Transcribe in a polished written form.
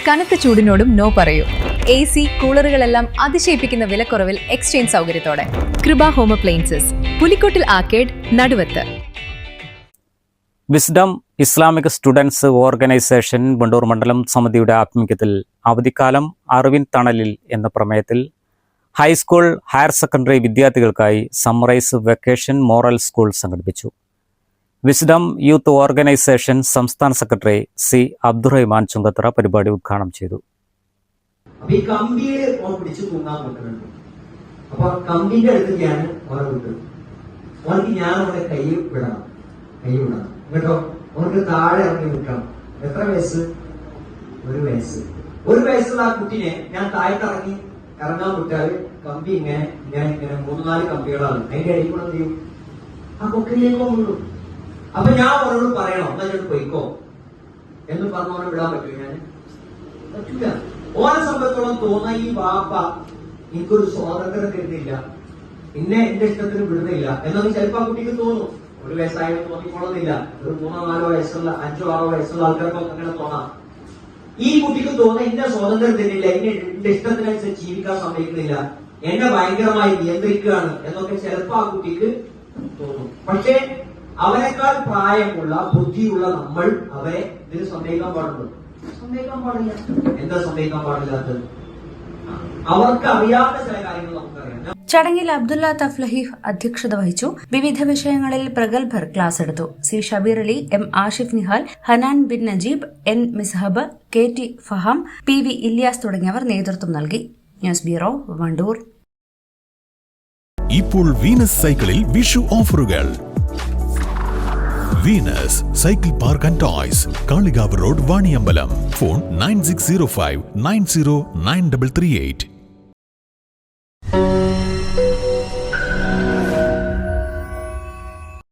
കനത്ത ചൂടിനോടും നോ പറയൂ. AC, കൂളറുകളെല്ലാം അതിശയിപ്പിക്കുന്ന വിലക്കുറവിൽ എക്സ്ചേഞ്ച് സൗകര്യത്തോടെ. Kripa home appliances, Pulikkottil arcade, Naduvath. Wisdom Islamic students organisation Wandoor മണ്ഡലം സമിതിയുടെ ആഭിമുഖ്യത്തിൽ അവധിക്കാലം അറിവിൻ തണലിൽ എന്ന പ്രമേയത്തിൽ ഹൈസ്കൂൾ, ഹയർ സെക്കൻഡറി വിദ്യാർത്ഥികൾക്കായി സമ്മറൈസ് വെക്കേഷൻ മോറൽ സ്കൂൾ സംഘടിപ്പിച്ചു. വിസ്ഡം യൂത്ത് ഓർഗനൈസേഷൻ സംസ്ഥാന സെക്രട്ടറി സി അബ്ദുറഹ്മാൻ ചുങ്കത്തറ പരിപാടി ഉദ്ഘാടനം ചെയ്തു. ഈ കമ്പിയെ പിടിച്ചു തൂങ്ങാൻ പറ്റുന്നുണ്ട്. അപ്പൊ കമ്പിന്റെ അടുത്തേക്കാണ് ഓരോ വിട്ടത്. ഓർക്ക് ഞാൻ അവിടെ കൈ വിടണം കേട്ടോ. ഓർക്ക് താഴെ ഇറങ്ങി നിൽക്കണം. എത്ര വയസ്സ്? 1 വയസ്സ്. 1 വയസ്സുള്ള ആ കുട്ടിനെ ഞാൻ താഴത്തിറങ്ങി ഇറങ്ങാൻ വിട്ടാല് കമ്പി ഇങ്ങനെ 3-4 കമ്പികളാണ്. അതിന്റെ അടിയിൽ കൂടെ എന്ത് ചെയ്യും? ആ കൊക്കയിലേക്കോ വീഴും. അപ്പൊ ഞാൻ അവരോട് പറയണം, എന്നാ ഞാൻ പോയിക്കോ എന്ന് പറഞ്ഞോനെ വിടാൻ പറ്റുമോ? ഞാൻ പറ്റൂല. ഓരോ സംബന്ധിച്ചോളം തോന്നുന്ന ഈ വാപ്പ എനിക്കൊരു സ്വാതന്ത്ര്യം തരുന്നില്ല, എന്റെ ഇഷ്ടത്തിന് വിടുന്നില്ല എന്നൊന്നും ചിലപ്പോ ആ കുട്ടിക്ക് തോന്നും. 1 വയസ്സായാലും തോന്നിക്കോളുന്നില്ല. ഒരു 3-4 വയസ്സുള്ള 5-6 വയസ്സുള്ള ആൾക്കാർക്കൊക്കെ അങ്ങനെ തോന്നാം. ഈ കുട്ടിക്ക് തോന്നുന്ന എന്റെ സ്വാതന്ത്ര്യം തരുന്നില്ല, എന്റെ ഇഷ്ടത്തിനനുസരിച്ച് ജീവിക്കാൻ സമ്മതിക്കുന്നില്ല, എന്നെ ഭയങ്കരമായി നിയന്ത്രിക്കുകയാണ് എന്നൊക്കെ ചിലപ്പോ ആ കുട്ടിക്ക് തോന്നും. പക്ഷേ അവരെക്കാൾ പ്രായമുള്ള ബുദ്ധിയുള്ള നമ്മൾ അവരെ ഇതിന് സമ്മതിക്കാൻ പാടുള്ളൂ. സമ്മതിക്കാൻ പാടില്ല. എന്താ സമ്മതിക്കാൻ പാടില്ലാത്തത്? അവർക്ക് അറിയാത്ത ചില കാര്യങ്ങൾ നമുക്കറിയാം. ചടങ്ങിൽ അബ്ദുള്ള തഫ്ലഹീഫ് അധ്യക്ഷത വഹിച്ചു. വിവിധ വിഷയങ്ങളിൽ പ്രഗത്ഭർ ക്ലാസ് എടുത്തു. C Shabeer Ali, M Ashif Nihal, Hanan bin Najeeb, N Mishab, KT Faham, PV Ilyas തുടങ്ങിയവർ നേതൃത്വം നൽകി. News bureau, Wandoor. ഇപ്പോൾ വീനസ് സൈക്കിളിൽ വിഷു ഓഫറുകൾ. Venus cycle park and toys, Kalikavu road, Vaniyambalam. Phone 9605 909338.